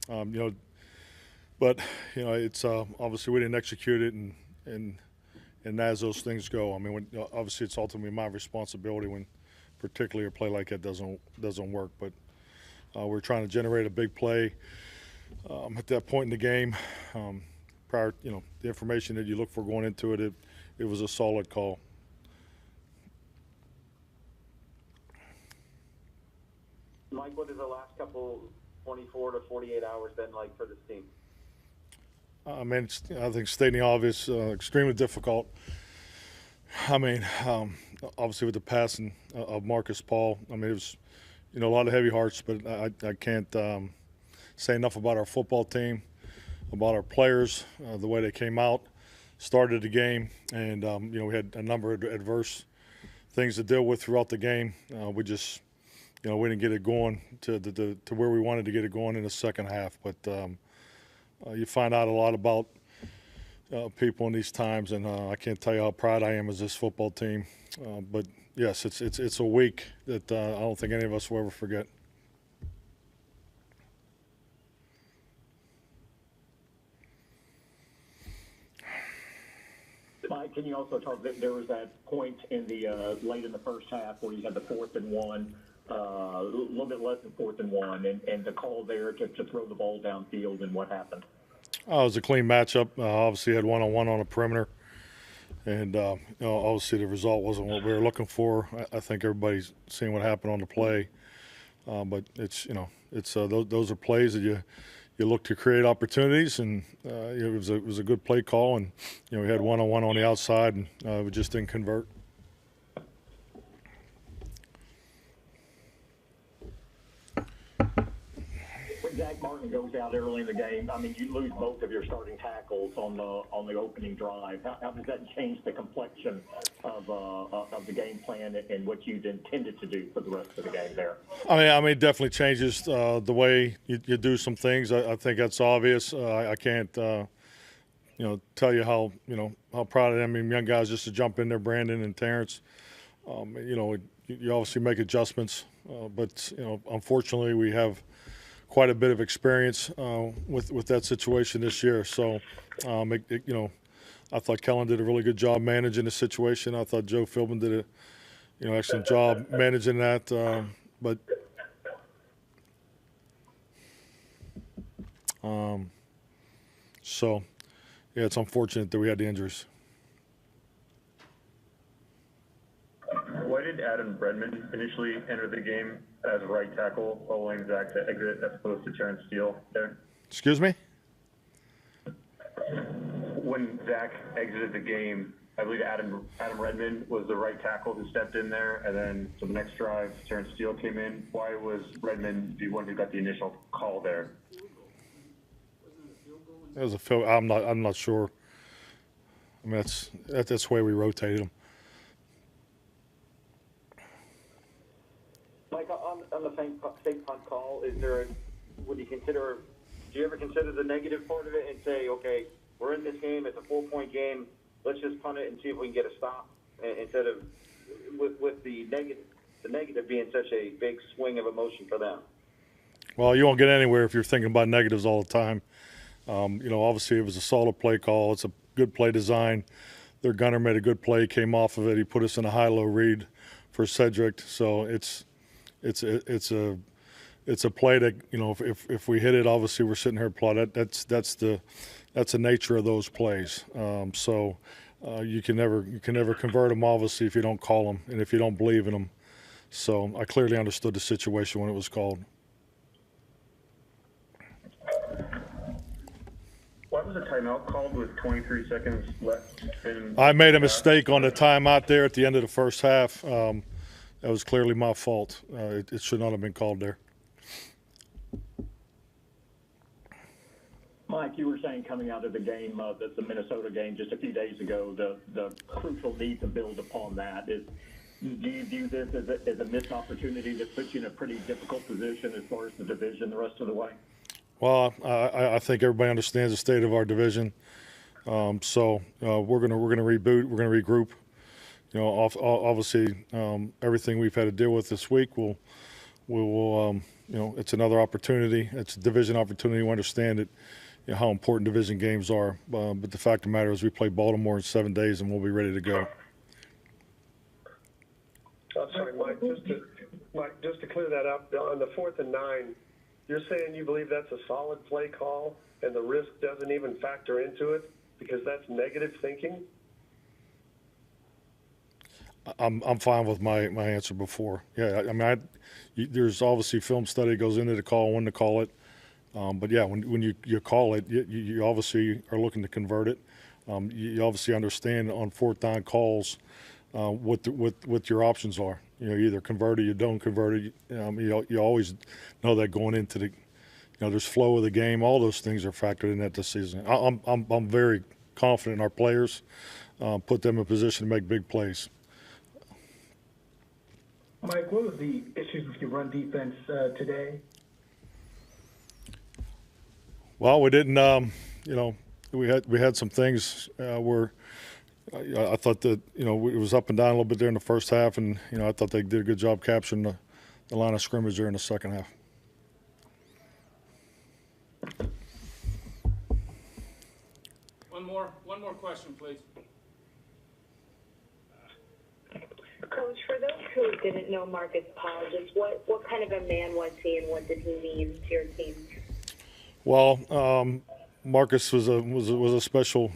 You know, but it's obviously we didn't execute it, and as those things go, I mean, obviously it's ultimately my responsibility when, particularly a play like that doesn't work. But we're trying to generate a big play at that point in the game. Prior, the information that you look for going into it, it was a solid call. Mike, what has the last couple 24 to 48 hours been like for this team? I mean, I think stating the obvious, extremely difficult. I mean, obviously with the passing of Marcus Paul, I mean, it was, a lot of heavy hearts, but I can't say enough about our football team, about our players, the way they came out, started the game, and, we had a number of adverse things to deal with throughout the game. We just, we didn't get it going to where we wanted to get it going in the second half. But you find out a lot about people in these times, and I can't tell you how proud I am as this football team. But yes, it's a week that I don't think any of us will ever forget. Mike, can you also talk that there was that point in the late in the first half where you had the 4th and 1, a little bit less than 4th and 1, and the call there to throw the ball downfield, and what happened? It was a clean matchup. Obviously, had one-on-one on the perimeter, and obviously the result wasn't what we were looking for. I think everybody's seen what happened on the play, but it's those are plays that you look to create opportunities, and it was a good play call, and we had one-on-one on the outside, and we just didn't convert. When Zach Martin goes out early in the game, I mean, you lose both of your starting tackles on the opening drive. How does that change the complexion of the game plan and what you'd intended to do for the rest of the game there? I mean, it definitely changes the way you do some things. I think that's obvious. I can't, tell you how proud I am. I mean, young guys just to jump in there, Brandon and Terrence. You obviously make adjustments, but unfortunately, we have quite a bit of experience with that situation this year. So, I thought Kellen did a really good job managing the situation. I thought Joe Philbin did a excellent job managing that. But so, yeah, it's unfortunate that we had the injuries. Why did Adam Redmond initially enter the game as a right tackle, following Zach to exit as opposed to Terrence Steele there? Excuse me? When Zach exited the game, I believe Adam Redmond was the right tackle who stepped in there, and then so the next drive, Terrence Steele came in. Why was Redmond the one who got the initial call there? It was a field. I'm not sure. I mean, that's the way we rotated them. Mike, on the fake punt call, do you ever consider the negative part of it and say, okay, we're in this game, it's a 4-point game, let's just punt it and see if we can get a stop, instead of with the negative being such a big swing of emotion for them? Well, you won't get anywhere if you're thinking about negatives all the time. Obviously it was a solid play call. It's a good play design. Their gunner made a good play, came off of it. He put us in a high-low read for Cedric. So it's a play that if we hit it, obviously we're sitting here applauding. That's the nature of those plays. You can never convert them, obviously, if you don't call them and if you don't believe in them. So I clearly understood the situation when it was called. Why was a timeout called with 23 seconds left? I made a mistake on the timeout there at the end of the first half. That was clearly my fault. It should not have been called there. Mike, you were saying coming out of the game, the Minnesota game just a few days ago, the crucial need to build upon that. Do you view this as a missed opportunity that puts you in a pretty difficult position as far as the division the rest of the way? Well, I think everybody understands the state of our division. So we're gonna reboot. We're gonna regroup. Obviously, everything we've had to deal with this week, we will it's another opportunity. It's a division opportunity. We understand it, how important division games are. But the fact of the matter is we play Baltimore in 7 days, and we'll be ready to go. I'm sorry, Mike, just to clear that up, on the 4th and 9, you're saying you believe that's a solid play call and the risk doesn't even factor into it because that's negative thinking? I'm fine with my answer before. Yeah, I mean, there's obviously film study goes into the call, when to call it. But yeah, when you call it, you obviously are looking to convert it. You obviously understand on 4th down calls what your options are. You either convert it, you don't convert it. You always know that going into the, there's flow of the game. All those things are factored in that decision. I'm very confident in our players. Put them in a position to make big plays. Mike, what was the issues with your run defense today? Well, we didn't. We had some things where I thought that it was up and down a little bit there in the first half, and I thought they did a good job capturing the line of scrimmage there in the second half. One more question, please. Coach, for those who didn't know Marcus Paul, just what kind of a man was he, and what did he mean to your team? Well, Marcus was a special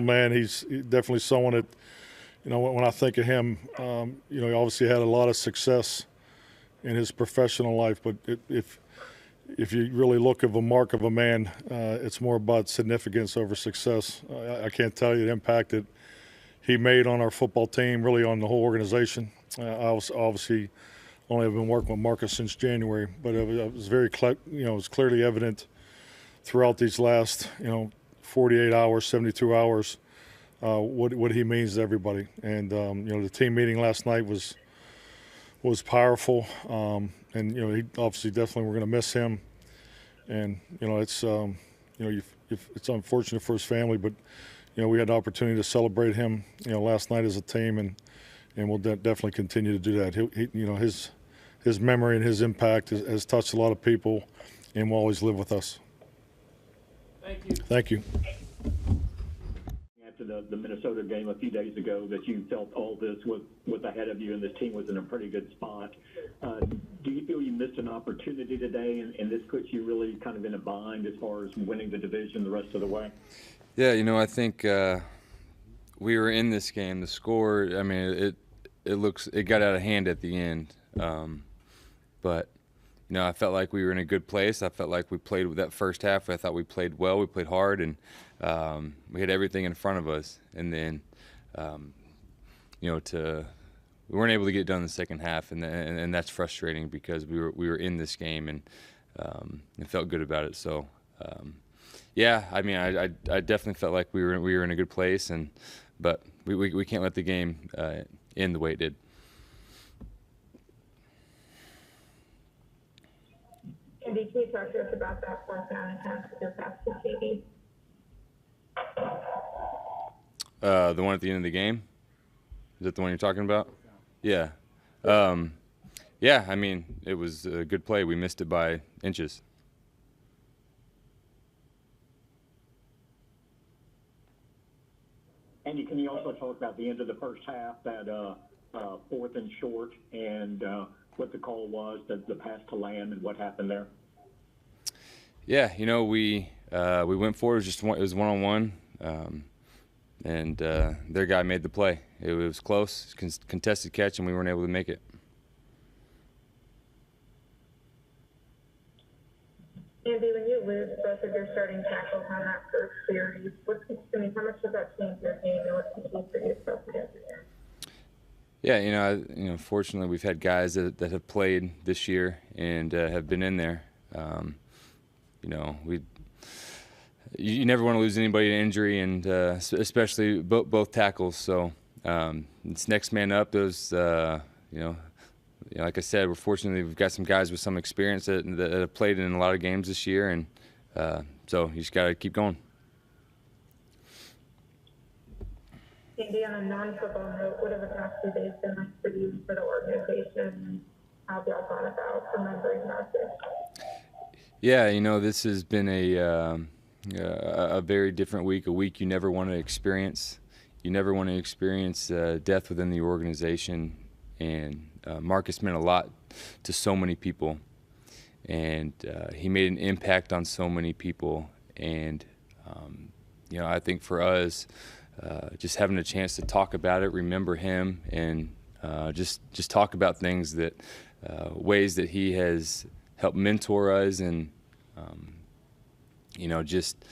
man. He's definitely someone that, when I think of him, he obviously had a lot of success in his professional life. But if you really look at a mark of a man, it's more about significance over success. I can't tell you the impact that he made on our football team, really on the whole organization. I obviously only have been working with Marcus since January, but it was very, it was clearly evident throughout these last, 48 hours, 72 hours, what he means to everybody. And the team meeting last night was powerful. And he obviously definitely we're going to miss him. And it's it's unfortunate for his family, but we had the opportunity to celebrate him, last night as a team, and we'll definitely continue to do that. His memory and his impact has touched a lot of people, and will always live with us. Thank you. Thank you. After the Minnesota game a few days ago, that you felt all this was ahead of you and this team was in a pretty good spot. Do you feel you missed an opportunity today, and this puts you really kind of in a bind as far as winning the division the rest of the way? Yeah, I think we were in this game. The score, I mean, it got out of hand at the end. But I felt like we were in a good place. I felt like we played with that first half. I thought we played well. We played hard, and we had everything in front of us. And then, we weren't able to get it done in the second half, and that's frustrating because we were in this game and felt good about it. So. Yeah, I mean, I definitely felt like we were in a good place, but we can't let the game end the way it did. Andy, can you talk to us about that 4th down and pass with your pass to TV? The one at the end of the game? Is that the one you're talking about? Yeah. Yeah, I mean, it was a good play. We missed it by inches. Andy, can you also talk about the end of the first half, that 4th and short, and what the call was, the pass to Lamb, and what happened there? Yeah, we went for it. It was one-on-one, and their guy made the play. It was close, contested catch, and we weren't able to make it. Andy, when you lose both of your starting tackles on that first series, how much does that change your game, and what's the key for you to get there? Yeah, fortunately we've had guys that have played this year and have been in there. You never want to lose anybody to injury, and especially both tackles. So it's next man up. Those, like I said, we're fortunate we've got some guys with some experience that have played in a lot of games this year, and so you just got to keep going. Andy, on a non-football note, what have the past 2 days been like for you, for the organization? how have y'all thought about remembering Marcus? Yeah, this has been a very different week, a week you never want to experience. You never want to experience death within the organization, and Marcus meant a lot to so many people, and he made an impact on so many people, and I think for us, just having a chance to talk about it, remember him, and just talk about things that ways that he has helped mentor us, and just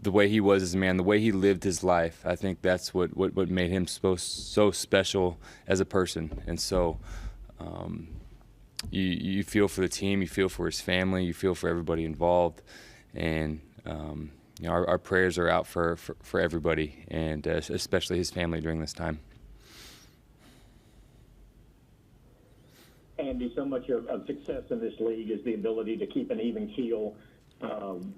the way he was as a man, the way he lived his life. I think that's what made him so special as a person. And so you feel for the team, you feel for his family, you feel for everybody involved, and our prayers are out for everybody, and especially his family during this time. Andy, so much of success in this league is the ability to keep an even keel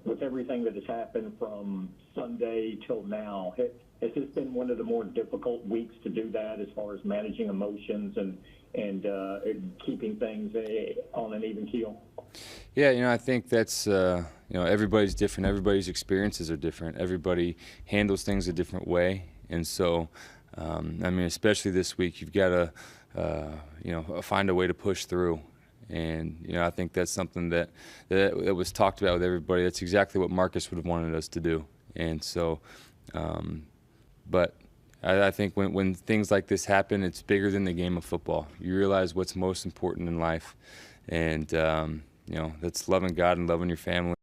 with everything that has happened from Sunday till now. Has this been one of the more difficult weeks to do that, as far as managing emotions and keeping things on an even keel? Yeah, I think that's everybody's different. Everybody's experiences are different. Everybody handles things a different way, and so especially this week, you've got to find a way to push through. And I think that's something that was talked about with everybody. That's exactly what Marcus would have wanted us to do. And so, but I think when things like this happen, it's bigger than the game of football. You realize what's most important in life, and that's loving God and loving your family.